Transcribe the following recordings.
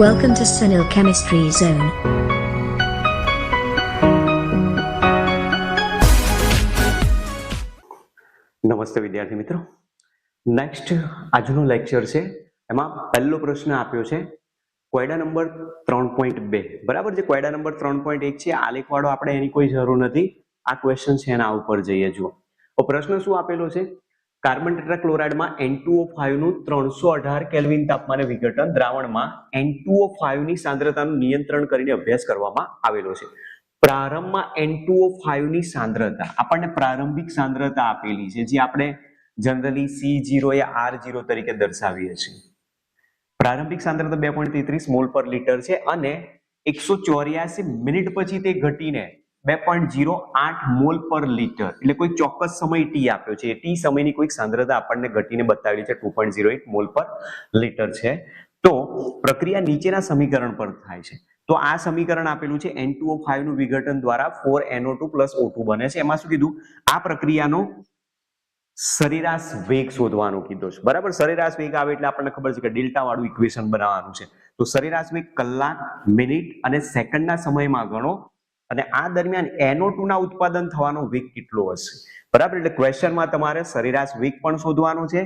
Welcome to Sunil Chemistry Zone. નમસ્તે વિદ્યાર્થી મિત્રો, નેક્સ્ટ આજનો લેક્ચર છે એમાં પહેલો પ્રશ્ન આપ્યો છે કોયડા નંબર 3.2 બરાબર છે. કોયડા નંબર 3.1 છે, આલેખ વાળો આપણે એની કોઈ જરૂર નથી. આ ક્વેશ્ચન છે એના ઉપર જઈએ. જુઓ તો પ્રશ્ન શું આપેલો છે, કાર્બન ટેટ્રાક્લોરાઇડમાં N2O5 નું 318 કેલ્વિન તાપમાને વિઘટન દ્રાવણમાં N2O5 ની સાંદ્રતાનું નિયંત્રણ કરીને અભ્યાસ કરવામાં આવેલો છે. પ્રારંભમાં N2O5 ની સાંદ્રતા આપણને પ્રારંભિક સાંદ્રતા આપેલી છે, જે આપણે જનરલી C0 યા R0 તરીકે દર્શાવીએ છીએ. પ્રારંભિક સાંદ્રતા 2.33 મોલ પર લિટર છે અને 184 મિનિટ પછી તે ઘટીને 2.08 મોલ પર લિટર, એટલે કોઈ ચોક્કસ સમય T આપ્યો છે, T સમયની કોઈ સાંદ્રતા આપણને ઘટીને બતાવેલી છે 2.08 મોલ પર લિટર છે. તો પ્રક્રિયા નીચેના સમીકરણ પર થાય છે. તો આ સમીકરણ આપેલું છે, N2O5 નું વિઘટન દ્વારા 4NO2 + O2 બને છે. એમાં શું કીધું, આ પ્રક્રિયાનો સરેરાશ વેગ શોધવાનું કીધું છે. બરાબર, સરેરાશ વેગ આવે એટલે આપણને ખબર છે કે ડેલ્ટા વાળું ઇક્વેશન બનાવવાનું છે. તો સરેરાશ વેગ કલાક, મિનિટ અને સેકન્ડના સમયમાં ગણો અને આ દરમિયાન NO2 ના ઉત્પાદન થવાનો વેગ કેટલો હશે. બરાબર, એટલે ક્વેશ્ચનમાં તમારે સરેરાશ વેગ પણ શોધવાનો છે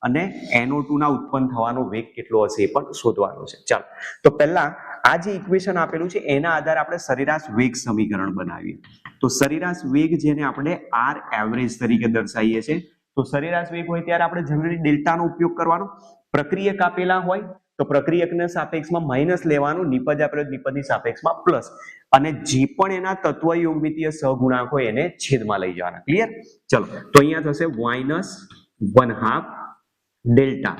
અને NO2 ના ઉત્પન્ન થવાનો વેગ કેટલો હશે એ પણ શોધવાનો છે. ચાલો તો પહેલા આ જે ઇક્વેશન આપેલું છે એના આધારે આપણે સરેરાશ વેગ સમીકરણ બનાવીએ. તો સરેરાશ વેગ જેને આપણે R એવરેજ તરીકે દર્શાવીએ છીએ, તો સરેરાશ વેગ હોય ત્યારે આપણે જનરલી ડેલ્ટાનો ઉપયોગ કરવાનો. પ્રક્રિયક આપેલા હોય તો પ્રક્રિયકના સાપેક્ષમાં માઈનસ લેવાનું, નિપજ આપેલો નિપજની સાપેક્ષમાં પ્લસ, અને જે પણ એના તત્વ યોગમિતીય સહગુણાંક હોય એને છેદમાં લઈ જવાના. ક્લિયર? ચલો તો અહીંયા થશે -1/2 delta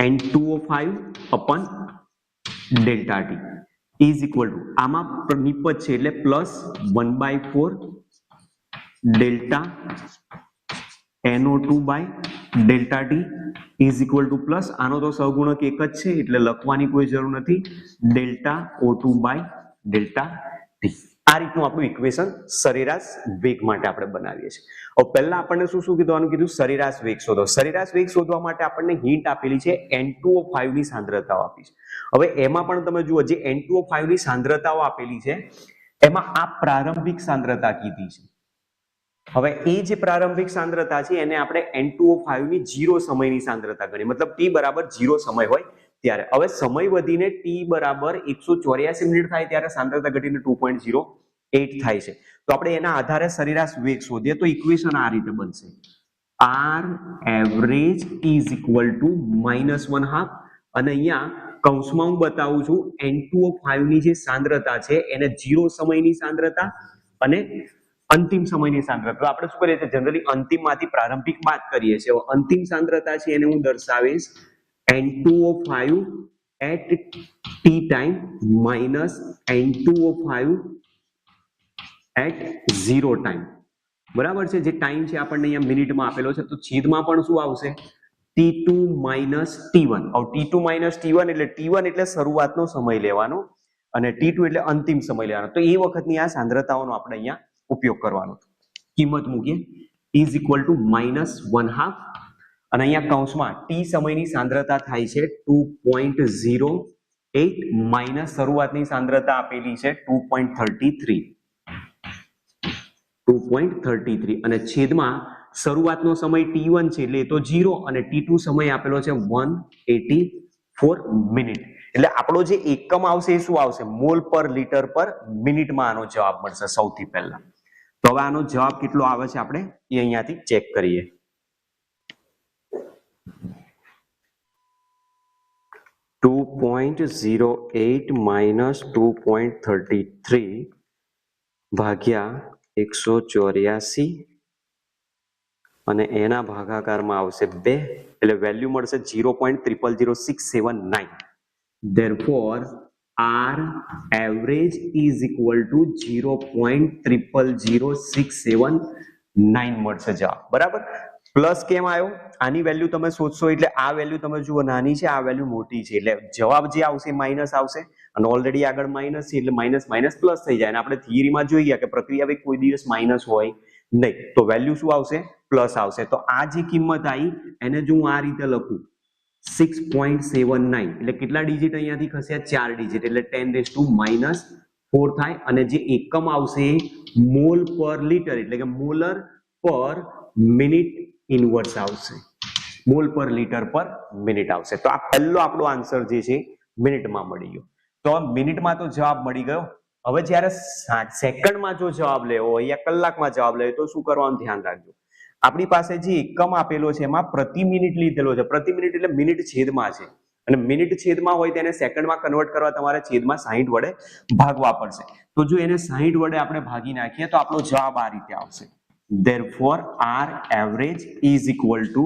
N2O5 upon delta T is equal to, આમાં નિપજ છે એટલે +1/4 delta NO2 by delta T is equal to plus, આનો તો સહગુણક એક જ છે એટલે લખવાની કોઈ જરૂર નથી, delta O2 by delta T. આ રીતનું આપણું ઇક્વેશન સરેરાશ વેગ માટે આપણે બનાવીએ છીએ. હવે પહેલા આપણને શું કીધું, સરેરાશ વેગ શોધો. સરેરાશ વેગ શોધવા માટે આપણને હિન્ટ આપેલી છે, N2O5 ની સાંદ્રતાઓ આપી છે. હવે એમાં પણ તમે જુઓ, જે N2O5 ની સાંદ્રતાઓ આપેલી છે એમાં આ પ્રારંભિક સાંદ્રતા કીધી છે. હવે એ જે પ્રારંભિક સાંદ્રતા છે એને આપણે N2O5 ની 0 સમયની સાંદ્રતા ગણી, મતલબ T બરાબર 0 સમય હોય ત્યારે. હવે સમય વધીને T બરાબર 184 મિનિટ થાય ત્યારે સાંદ્રતા ઘટીને 2.08 થાય છે. તો આપણે એના આધારે સરેરાશ વેગ શોધીએ તો ઇક્વેશન આ રીતે બનશે, R average is equal two -1/2, અને અહીંયા કૌંસમાં હું બતાવું છું N2O5 ની જે સાંદ્રતા છે એને 0 સમયની સાંદ્રતા અને અંતિમ સમયની સાંદ્રતા. આપણે શું કરીએ છીએ, જનરલી અંતિમમાંથી પ્રારંભિક બાદ કરીએ છીએ. અંતિમ સાંદ્રતા છે એને હું દર્શાવીશ N2O5 at T time minus N2O5 at 0 time. બરાબર છે, જે ટાઈમ છે આપણને અહીંયા મિનિટમાં આપેલો છે, તો છેદમાં પણ શું આવશે, T2 minus T1. હવે T2 minus T1 એટલે T1 એટલે શરૂઆતનો સમય લેવાનો અને T2 એટલે અંતિમ સમય લેવાનો. તો એ વખતની આ સાંદ્રતાઓનો આપણે અહીંયા ઉપયોગ કરવાનો. કિંમત મૂકીએ, ઇઝ ઇક્વલ ટુ -1/2, અને અહીંયા કૌંસમાં T સમયની સાંદ્રતા થાય છે 2.08 માઇનસ શરૂઆતની સાંદ્રતા આપેલી છે 2.33 અને છેદમાં શરૂઆતનો સમય T1 છે એટલે એ તો 0 અને T2 સમય આપેલો છે 184 મિનિટ. એટલે આપણો જે એકમ આવશે એ શું આવશે, મોલ પર લિટર પર મિનિટમાં આનો જવાબ મળશે સૌથી પહેલા. તો હવે આનો જવાબ કેટલો આવે છે આપણે એ અહીંયાથી ચેક કરીએ. 2.08 માઇનસ 2.33 ભાગ્યા 184 અને એના ભાગાકારમાં આવશે 2, એટલે વેલ્યુ મળશે 0.000679. Therefore R average is equal to 0.000679 મળશે જવાબ. બરાબર, પ્લસ કેમ આવ્યો, આની વેલ્યુ તમે શોધશો એટલે આ વેલ્યુ તમે જુઓ નાની છે, આ વેલ્યુ મોટી છે, એટલે જવાબ જે આવશે માઇનસ આવશે, અને ઓલરેડી આગળ માઇનસ છે એટલે માઇનસ માઇનસ પ્લસ થઈ જાય. અને આપણે થિયરીમાં જોઈ ગયા કે પ્રક્રિયા વેગ કોઈ દિવસ માઇનસ હોય નહીં, તો વેલ્યુ શું આવશે, પ્લસ આવશે. તો આ જે કિંમત આવી એને જો હું આ રીતે લખું, 6.79 એટલે કેટલા ડિજિટ અહીંયાથી ખસ્યા 4 ડિજિટ એટલે 10⁻⁴ થાય અને જે એકમ આવશે મોલ પર લિટર એટલે કે મોલર પર મિનિટ ઇનવર્સ આવશે મોલ પર લિટર પર મિનિટ આવશે તો આ પહેલો આપણો આન્સર જે છે મિનિટમાં મળી ગયો તો મિનિટમાં તો જવાબ મળી ગયો હવે જ્યારે સેકન્ડમાં જો જવાબ લેવો હોય યા કલાકમાં જવાબ લેવો તો શું કરવાનું ધ્યાન રાખજો આપણી પાસે જે એકમ આપેલો છે એમાં પ્રતિ મિનિટ લીધેલો છે પ્રતિ મિનિટ એટલે મિનિટ છેદમાં છે અને મિનિટ છેદમાં હોય તેને સેકન્ડમાં કન્વર્ટ કરવા તમારે છેદમાં 60 વડે ભાગવા પડશે તો જો એને 60 વડે આપણે ભાગી નાખીએ તો આપણો જવાબ આ રીતે આવશે therefore r average is equal to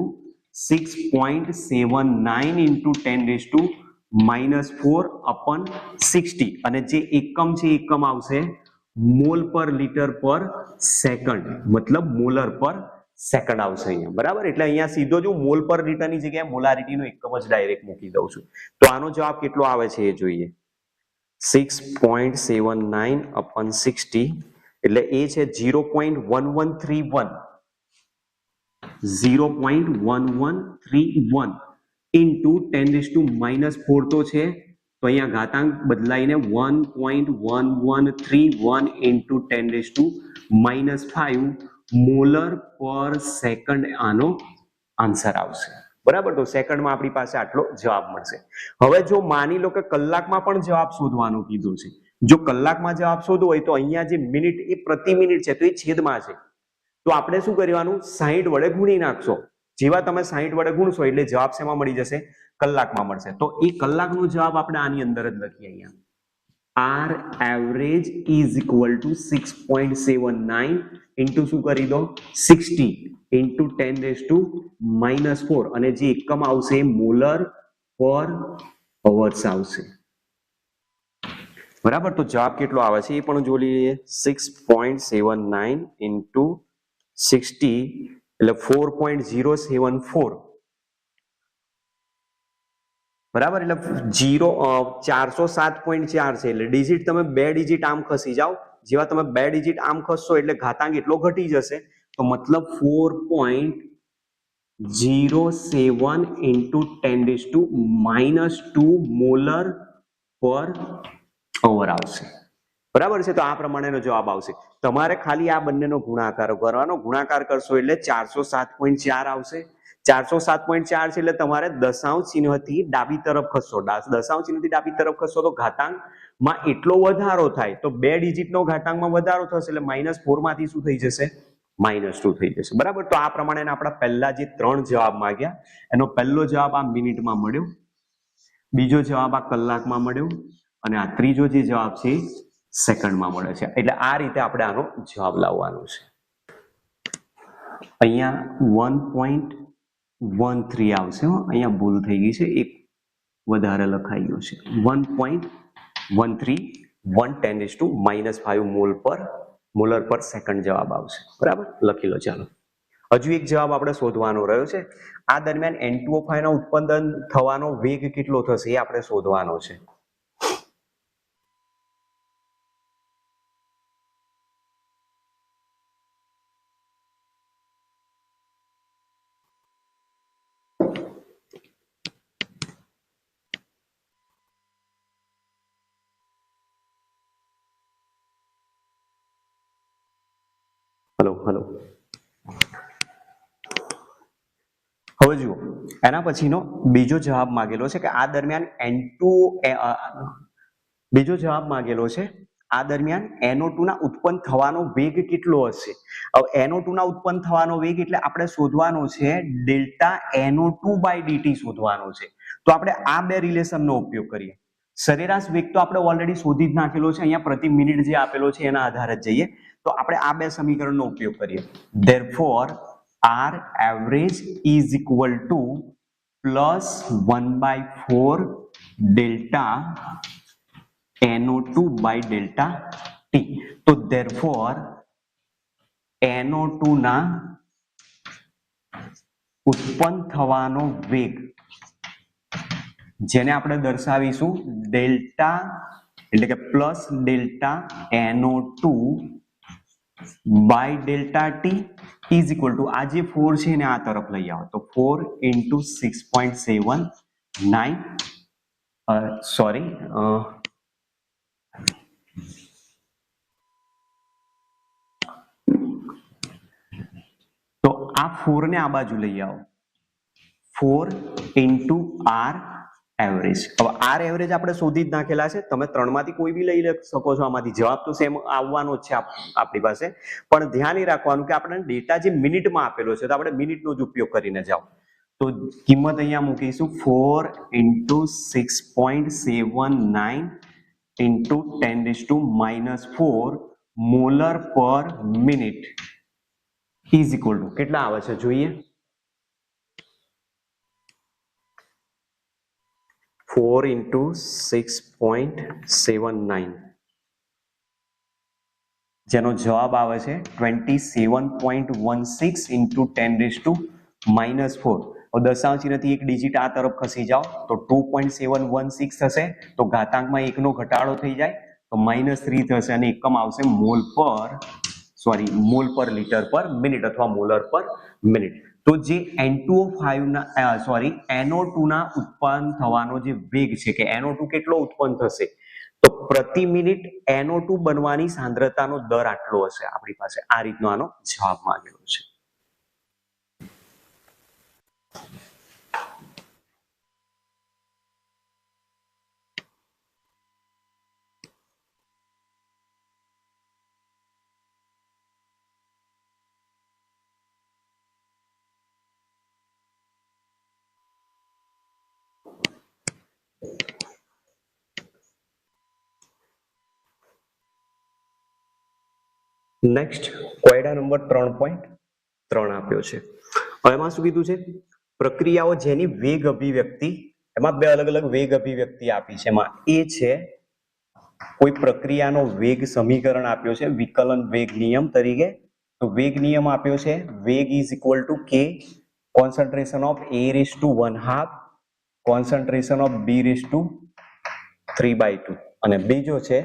6.79 into 10⁻⁴ upon 60 અને જે એકમ છે એકમ આવશે મોલ પર લિટર પર સેકન્ડ મતલબ મોલર પર સેકન્ડ આવશે અહીંયા બરાબર એટલે અહીંયા સીધો જો મોલ પર લિટરની જગ્યાએ મોલારિટીનો એકમ જ ડાયરેક્ટ મૂકી દઉં છું તો આનો જવાબ કેટલો આવે છે એ જોઈએ 6.79 upon 60 એટલે એ છે 0.1131 0.1131 into 10⁻⁴ તો છે તો અહીંયા ઘાતાંક બદલાઈને 1.1131 into 10⁻⁵ મોલર પર સેકન્ડ આનો આન્સર આવશે બરાબર તો સેકન્ડમાં આપણી પાસે આટલો જવાબ મળશે હવે જો માની લો કે કલાકમાં પણ જવાબ શોધવાનું કીધું છે જો કલાકમાં જવાબ શોધવો હોય તો અહીંયા જે મિનિટ એ પ્રતિ મિનિટ છે તો એ છેદમાં છે તો આપણે શું કરવાનું 60 વડે ગુણી નાખશો જેવા તમે 60 વડે ગુણશો એટલે જવાબ શેમાં મળી જશે કલાકમાં મળશે તો એ કલાકનો જવાબ આપણે આની અંદર જ લખીએ અહીંયા r average is equal to 6.79 into શું કરી દો 60 into 10⁻⁴ અને જે એકમ આવશે મોલર પર અવર્સ આવશે બરાબર તો જવાબ કેટલો આવે છે એ પણ જોઈ લઈએ 6.79 into 60 એટલે 4.074 બરાબર એટલે 407.4 છે એટલે ડિજિટ તમે 2 ડિજિટ આમ ખસી જાઓ જેવા તમે 2 ડિજિટ આમ ખસશો એટલે ઘાતાંક એટલો ઘટી જશે તો મતલબ 4.07 into 10⁻² મોલર પર અવર આવશે બરાબર છે તો આ પ્રમાણેનો જવાબ આવશે તમારે ખાલી આ બંનેનો ગુણાકાર કરવાનો ગુણાકાર કરશો એટલે 407.4 આવશે 407.4 છે એટલે તમારે દશાંશ ચિહ્નથી ડાબી તરફ ખસશો દશાંશ ચિહ્નથી ડાબી તરફ ખસશો તો ઘાતાંકમાં એટલો વધારો થાય તો 2 ડિજિટનો ઘાતાંકમાં વધારો થશે એટલે -4 માંથી શું થઈ જશે -2 થઈ જશે બરાબર તો આ પ્રમાણે આપણા પહેલા જે 3 જવાબ માંગ્યા એનો પહેલો જવાબ આ મિનિટમાં મળ્યો બીજો જવાબ આ કલાકમાં મળ્યો અને આ ત્રીજો જે જવાબ છે સેકન્ડમાં મળે છે એટલે આ રીતે આપણે આનો જવાબ લાવવાનો છે અહીંયા 1.13 આવશે અહીંયા ભૂલ થઈ ગઈ છે એક વધારે લખાઈ ગયો છે 1.13 10⁻⁵ મોલર પર સેકન્ડ જવાબ આવશે બરાબર લખી લો ચાલો હજુ એક જવાબ આપણે શોધવાનો રહ્યો છે આ દરમિયાન N2O5 નો ઉત્પાદન થવાનો વેગ કેટલો થશે એ આપણે શોધવાનો છે હેલો હવે જુઓ એના પછીનો બીજો જવાબ માંગેલો છે કે આ દરમિયાન બીજો જવાબ માંગેલો છે આ દરમિયાન NO2 ના ઉત્પન્ન થવાનો વેગ કેટલો હશે હવે NO2 ના ઉત્પન્ન થવાનો વેગ એટલે આપણે શોધવાનો છે ડેલ્ટા NO2/dt શોધવાનો છે તો આપણે આ બે રિલેશનનો ઉપયોગ કરીએ સરેરાશ વેગ તો આપણે ઓલરેડી શોધી જ નાખેલો છે અહીંયા પ્રતિ મિનિટ જે આપેલો છે એના આધારે જ જઈએ તો આપણે આ બે સમીકરણનો ઉપયોગ કરીએ therefore r average is equal to +1/4 delta NO2/delta T તો therefore NO2 ના ઉત્પન્ન થવાનો વેગ જેને આપણે દર્શાવીશું ડેલ્ટા એટલે કે plus delta NO2/delta T is equal to આ જે 4 છે એને આ તરફ લઈ આવો તો 4 into 6.7 9 સોરી તો આ 4 ને આ બાજુ લઈ આવો 4 into r એવરેજ. હવે આર એવરેજ આપણે શોધી જ નાખેલા છે, તમે ત્રણમાંથી કોઈ બી લઈ શકો છો, આમાંથી જવાબ તો સેમ આવવાનો જ છે આપણી પાસે, પણ ધ્યાન એ રાખવાનું કે આપણે ડેટા જે મિનિટમાં આપેલો છે તો આપણે મિનિટનો જ ઉપયોગ કરીને જાઓ. તો કિંમત અહીંયા મૂકીશું 4 into 6.79 into 10⁻⁻⁴ મોલર પર મિનિટ ઇઝ ઇક્વલ ટુ કેટલા આવે છે જોઈએ. 4 into 6.79 જેનો જવાબ આવે છે 27.16 into 10⁻⁻⁴. દશાંશ ચિહ્નથી એક ડિજિટ આ તરફ ખસી જાઓ તો 2.716 થશે, તો ઘાતાંકમાં એકનો ઘટાડો થઈ જાય તો -3 થશે અને એકમ આવશે મોલ પર લીટર પર મિનિટ અથવા મોલર પર મિનિટ. તો જે N2O5 ના NO2 ના ઉત્પન્ન થવાનો જે વેગ છે કે NO2 કેટલો ઉત્પન્ન થશે, તો પ્રતિ મિનિટ NO2 બનવાની સાંદ્રતાનો દર આટલો હશે આપણી પાસે. આ રીતનો આનો જવાબ માંગેલો છે. નેક્સ્ટ કોયડા નંબર 3.3 આપ્યો છે. હવે એમાં શું કીધું છે, પ્રક્રિયાઓ જેની વેગ અભિવ્યક્તિ, એમાં બે અલગ અલગ વેગ અભિવ્યક્તિ આપી છે. એમાં એ છે કોઈ પ્રક્રિયાનો વેગ સમીકરણ આપ્યો છે વિકલન વેગ નિયમ તરીકે. તો વેગ નિયમ આપ્યો છે, વેગ is equal two k concentration of a⁻½ concentration of b⁻3/2 અને બીજો છે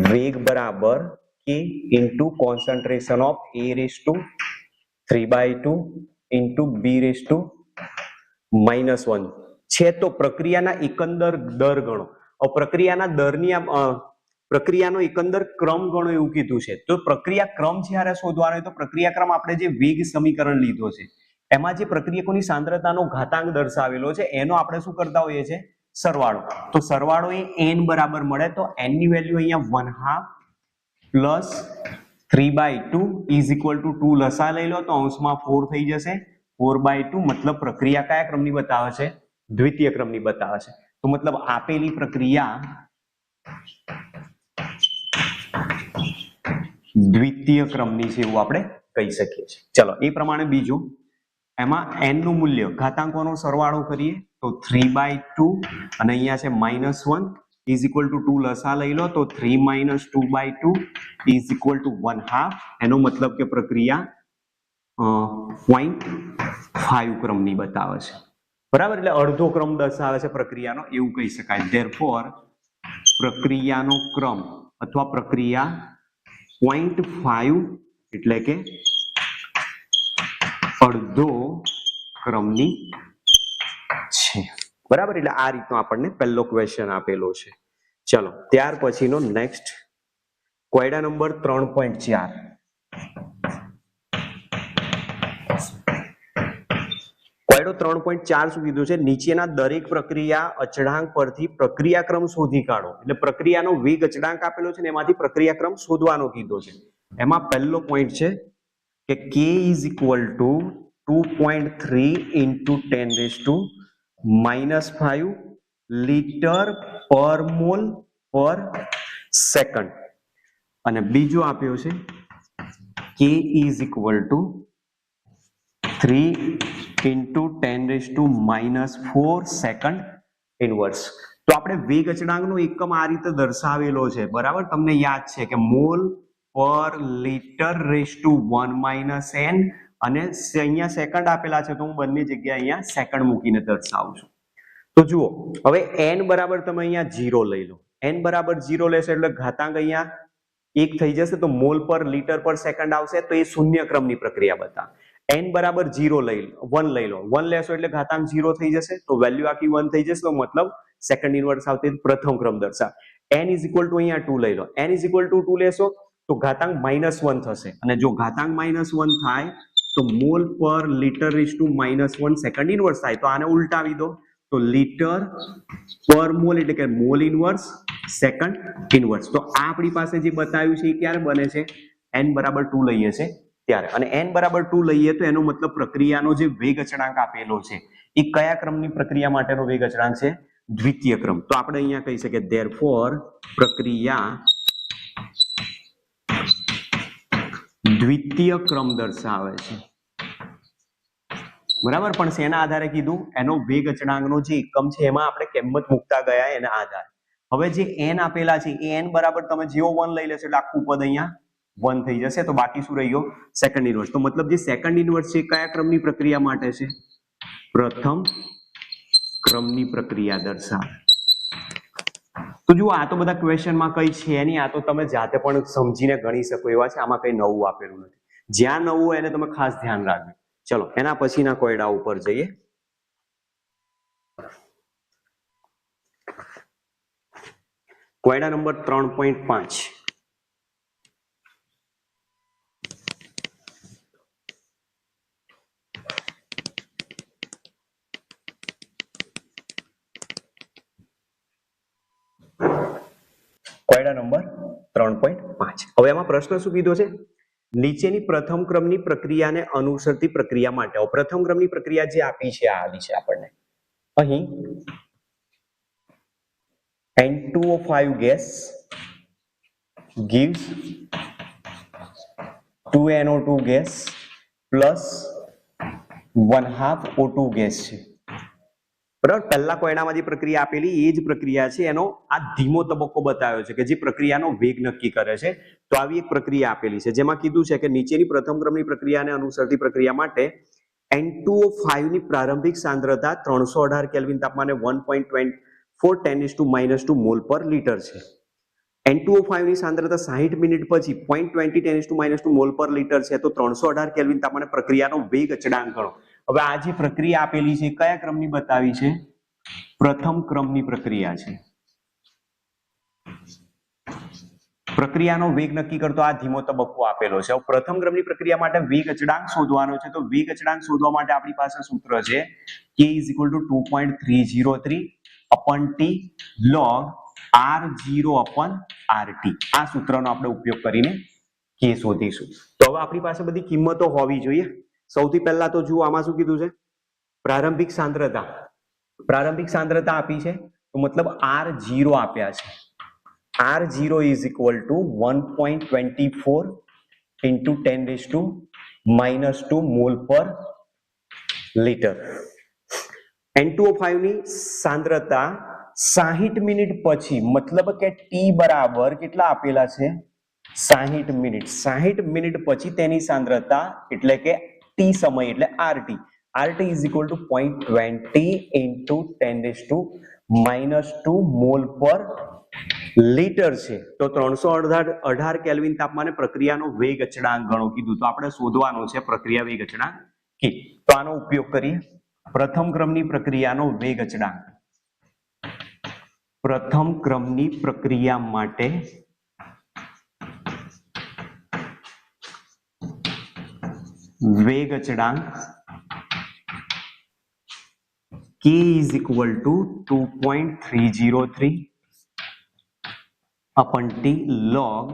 વેગ બરાબર k into concentration of a⁻3/2 into b⁻−1 છે. તો પ્રક્રિયાના એકંદર દર ગણો. પ્રક્રિયાનો એકંદર ક્રમ ગણો એવું કીધું છે. તો પ્રક્રિયા ક્રમ જ્યારે શોધવાનો હોય તો પ્રક્રિયા ક્રમ આપણે જે વેગ સમીકરણ લીધો છે એમાં જે પ્રક્રિયકોની સાંદ્રતાનો ઘાતાંક દર્શાવેલો છે એનો આપણે શું કરતા હોઈએ છીએ, સરવાળો. તો સરવાળો એ n બરાબર મળે તો n ની વેલ્યુ અહીંયા 1/2 +3/2 ઇઝ ઇક્વલ ટુ 2 લસા લઈ લો તો અંશમાં 4 થઈ જશે, 4/2 મતલબ પ્રક્રિયા કયા ક્રમની બતાવે છે, દ્વિતીય ક્રમની બતાવે છે. તો મતલબ આપેલી પ્રક્રિયા દ્વિતીય ક્રમની છે એવું આપણે કહી શકીએ છીએ. ચલો એ પ્રમાણે બીજું, એમાં n નું મૂલ્ય ઘાતાંકોનો સરવાળો કરીએ તો 3/2 અને અહીંયા છે -1 ઇઝ ઇક્વલ ટુ 2 લસા લઈ લો તો 3 - 2/2 ઇઝ ઇક્વલ ટુ 1/2. એનો મતલબ કે પ્રક્રિયા 0.5 ક્રમની બતાવે છે. બરાબર, એટલે અડધો ક્રમ દર્શાવે છે પ્રક્રિયાનો એવું કહી શકાય. ધેરફોર પ્રક્રિયાનો ક્રમ અથવા પ્રક્રિયા 0.5 એટલે કે અડધો ક્રમની છે. બરાબર, એટલે આ રીતનો આપણને પહેલો ક્વેશ્ચન આપેલો છે. ચલો ત્યાર પછીનો નેક્સ્ટ કોયડા નંબર 3.4. કોયડો 3.4 શું કીધું છે, નીચેના દરેક પ્રક્રિયા અચળાંક પરથી પ્રક્રિયાક્રમ શોધી કાઢો. એટલે પ્રક્રિયાનો વેગ અચળાંક આપેલો છે ને એમાંથી પ્રક્રિયાક્રમ શોધવાનો કીધો છે. એમાં પહેલો પોઈન્ટ છે કે k is equal two 2.3 into 10⁻⁻5 litre પર મોલ પર સેકન્ડ. અને બીજો આપ્યો છે k is equal two 3 into 10⁻⁴ second inverse. તો આપણે વેગ અચળાંકનો એકમ આ રીતે દર્શાવેલો છે. બરાબર, તમને યાદ છે કે મોલ પર લીટર (1 - n) અને અહીંયા સેકન્ડ આપેલા છે તો હું બંને જગ્યાએ અહીંયા સેકન્ડ મૂકીને દર્શાવું છું. તો જુઓ, હવે n બરાબર તમે અહીંયા 0 લઈ લો. n બરાબર 0 લેશો એટલે ઘાતાંક અહીંયા 1 થઈ જશે તો મોલ પર લીટર પર સેકન્ડ આવશે તો એ શૂન્ય ક્રમની પ્રક્રિયા બતાવે. n બરાબર 0 લઈ લો, 1 લઈ લો, 1 લેશો એટલે ઘાતાંક 0 થઈ જશે, તો વેલ્યુ આખી 1 થઈ જશે, તો મતલબ સેકન્ડ ઇનવર્સ આવતી પ્રથમ ક્રમ દર્શાવે. n ઇઝ ઇક્વલ ટુ અહીંયા 2 લઈ લો, n ઇઝ ઇક્વલ ટુ 2 લેશો તો ઘાતાંક -1 થશે, અને જો ઘાતાંક -1 થાય તો મોલ પર litre is to -1 second inverse થાય, તો આને ઉલટાવી દો, તો લીટર પર મોલ એટલે કે મોલ ઇનવર્સ સેકન્ડ ઇનવર્સ. તો આ આપણી પાસે જે બતાવ્યું છે એ ક્યારે બને છે, n બરાબર 2 લઈએ છે ત્યારે. અને n બરાબર 2 લઈએ તો એનો મતલબ પ્રક્રિયાનો જે વેગ અચળાંક આપેલો છે એ કયા ક્રમની પ્રક્રિયા માટેનો વેગ અચળાંક છે, દ્વિતીય ક્રમ. તો આપણે અહીંયા કહી શકીએ therefore પ્રક્રિયા દ્વિતીય ક્રમ દર્શાવે છે. બરાબર, પણ શેના આધારે કીધું, એનો વેગ અચળાંકનો જે એકમ છે એમાં આપણે કિંમત મૂકતા ગયા એના આધારે. હવે જે n આપેલા છે એ n બરાબર તમે જેવો 1 લઈ લેશો એટલે આખું પદ અહીંયા 1 થઈ જશે, તો બાકી શું રહી ગયો, સેકન્ડ ઇનવર્સ. તો મતલબ જે સેકન્ડ ઇનવર્સ છે કયા ક્રમની પ્રક્રિયા માટે છે, પ્રથમ ક્રમની પ્રક્રિયા દર્શાવે. તો જુઓ આ તો બધા ક્વેશ્ચનમાં કઈ છે નહીં, આ તો તમે જાતે પણ સમજીને ગણી શકો એવા છે, આમાં કઈ નવું આપેલું નથી. જ્યાં નવું હોય એને તમે ખાસ ધ્યાન રાખજો. ચલો એના પછીના કોયડા ઉપર જઈએ. કોયડા નંબર 3.5. કોયડા નંબર 3.5. હવે એમાં પ્રશ્ન શું કીધો છે, નીચેની પ્રથમ ક્રમની પ્રક્રિયાને અનુસરતી પ્રક્રિયા માટે. પ્રથમ ક્રમની પ્રક્રિયા જે આપી છે આ આવી છે આપણને. અહીં N2O5 gas gives 2NO2 gas plus 1/2 O2 gas છે. બરાબર, પહેલા કોયડામાં જે પ્રક્રિયા આપેલી એ જ પ્રક્રિયા છે, એનો આ ધીમો તબક્કો બતાવ્યો છે કે જે પ્રક્રિયાનો વેગ નક્કી કરે છે. તો આવી એક પ્રક્રિયા આપેલી છે જેમાં કીધું છે કે નીચેની પ્રથમ ક્રમની પ્રક્રિયાને અનુસરતી પ્રક્રિયા માટે N2O5 ની પ્રારંભિક સાંદ્રતા 318 કેલ્વિન તાપમાને 1.24 10 - 2 મોલ પર લીટર છે. N2O5 ની સાંદ્રતા 60 મિનિટ પછી 0.20 10 - 2 મોલ પર લીટર છે, તો 318 કેલ્વિન તાપમાને પ્રક્રિયાનો વેગ અચળાંક ગણો. હવે આ જે પ્રક્રિયા આપેલી છે કયા ક્રમની બતાવી છે, પ્રથમ ક્રમની પ્રક્રિયા છે. પ્રક્રિયાનો વેગ નક્કી કરતો આ ધીમો તબક્કો આપેલો છે. હવે પ્રથમ ક્રમની પ્રક્રિયા માટે વેગ અચળાંક શોધવાનો છે, તો વેગ અચળાંક શોધવા માટે આપણી પાસે સૂત્ર છે k = 2.303 / t log r0/rt. આ સૂત્રનો આપણે ઉપયોગ કરીને k શોધીશું. તો હવે આપણી પાસે બધી કિંમતો હોવી જોઈએ. સૌથી પહેલા તો જુઓ આમાં શું કીધું છે, પ્રારંભિક સાંદ્રતા. પ્રારંભિક સાંદ્રતા આપી છે તો મતલબ R0 આપ્યા છે. R0 = 1.24 × 10 - 2 મોલ પર લીટર. N2O5 ની સાંદ્રતા 60 મિનિટ પછી, મતલબ કે t બરાબર કેટલા આપેલા છે, 60 મિનિટ. 60 મિનિટ પછી તેની સાંદ્રતા એટલે કે t સમય એટલે RT. RT = 0.20 × 10 - 2 મોલ પર લીટર છે. તો 318 કેલ્વિન તાપમાને પ્રક્રિયાનો વેગ અચળાંક ગણો કીધું, તો આપણે શોધવાનો છે પ્રક્રિયા વેગ અચળાંક k. તો આનો ઉપયોગ કરીએ. પ્રથમ ક્રમની પ્રક્રિયાનો વેગ અચળાંક. પ્રથમ ક્રમની પ્રક્રિયા માટે વેગ અચળાંક k = 2.303 / t log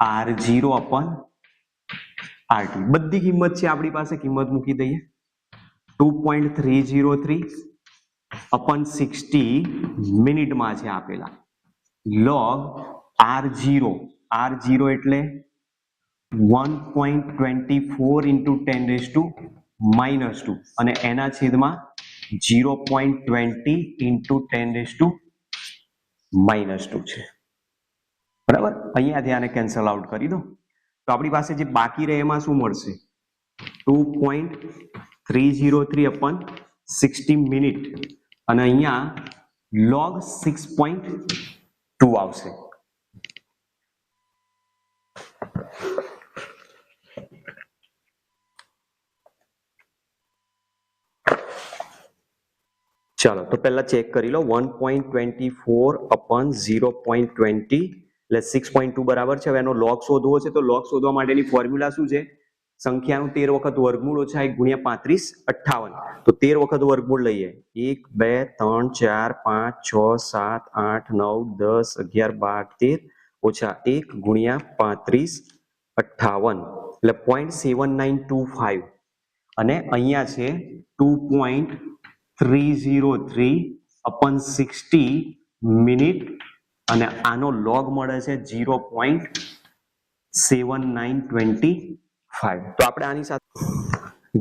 r0/rt. બધી કિંમત છે આપણી પાસે, કિંમત મૂકી દઈએ. 2.303 / 60 મિનિટમાં છે આપેલા, log r0. r0 એટલે 1.24 × 10 - 2 અને એના છેદમાં 0.20 × 10 - 2 છે. બરાબર, અહીંયાથી આને કેન્સલ આઉટ કરી દો તો આપણી પાસે જે બાકી રહે એમાં શું મળશે, 2.303 / 60 મિનિટ અને અહીંયા log 6.2 આવશે. ચાલો તો પહેલા ચેક કરી લો 1.24 અપોન 0.20 એટલે 6.2 બરાબર છે. હવે એનો લોગ શોધવો છે તો લોગ શોધવા માટેની ફોર્મ્યુલા શું છે? સંખ્યાનું 13 વખત વર્ગમૂળ ઓછા 1 ગુણ્યા 35 58 તો 13 વખત વર્ગમૂળ લઈએ 1 2 3 4 5 6 7 8 9 10 11 12 13 ઓછા 1 ગુણ્યા 35 58 એટલે 0.7925 અને અહીંયા છે 2.303 અપન 60 મિનિટ અને આનો લોગ મળે છે 0.7925 તો આપણે આની સાથે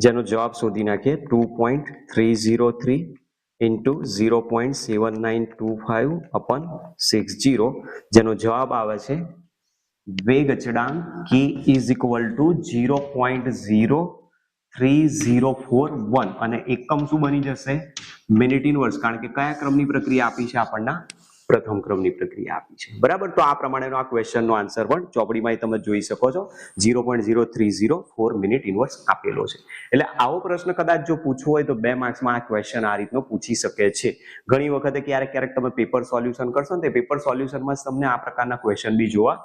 જેનો જવાબ શોધી નાખીએ 2.303 ઇન્ટુ 0.7925 અપન 60 જેનો જવાબ આવે છે વેગ અચળાંક k ઇઝ ઇક્વલ ટુ 0.03041 અને એકમ શું બની જશે? મિનિટ ઇનવર્સ, કારણ કે કયા ક્રમની પ્રક્રિયા આપી છે આપણને? પ્રથમ ક્રમની પ્રક્રિયા આપી છે. બરાબર, તો આ પ્રમાણેનો આ ક્વેશ્ચનનો આન્સર પણ ચોપડીમાં તમે જોઈ શકો છો 0.0304 મિનિટ ઇનવર્સ આપેલો છે. એટલે આવો પ્રશ્ન કદાચ જો પૂછવો હોય તો 2 માર્ક્સમાં આ ક્વેશ્ચન આ રીતનો પૂછી શકે છે. ઘણી વખતે ક્યારેક તમે પેપર સોલ્યુશન કરશો ને તે પેપર સોલ્યુશનમાં તમને આ પ્રકારના ક્વેશ્ચન બી જોવા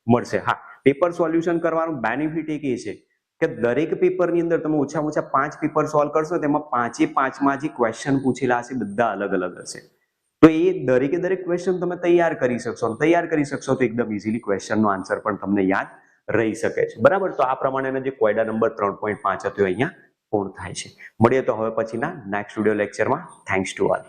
મળશે. હા, પેપર સોલ્યુશન કરવાનું બેનિફિટ એક એ છે કે દરેક પેપરની અંદર તમે ઓછામાં ઓછા 5 પેપર સોલ્વ કરશો તેમાં 5માં જે ક્વેશ્ચન પૂછેલા હશે બધા અલગ અલગ હશે. તો એ દરેક ક્વેશ્ચન તમે તૈયાર કરી શકશો તો એકદમ ઇઝીલી ક્વેશ્ચનનો આન્સર પણ તમને યાદ રહી શકે છે. બરાબર, તો આ પ્રમાણેનો જે કોયડા નંબર 3.5 હતો અહીંયા પૂર્ણ થાય છે. મળીએ તો હવે પછીના નેક્સ્ટ વિડિયો લેક્ચરમાં. Thanks to all.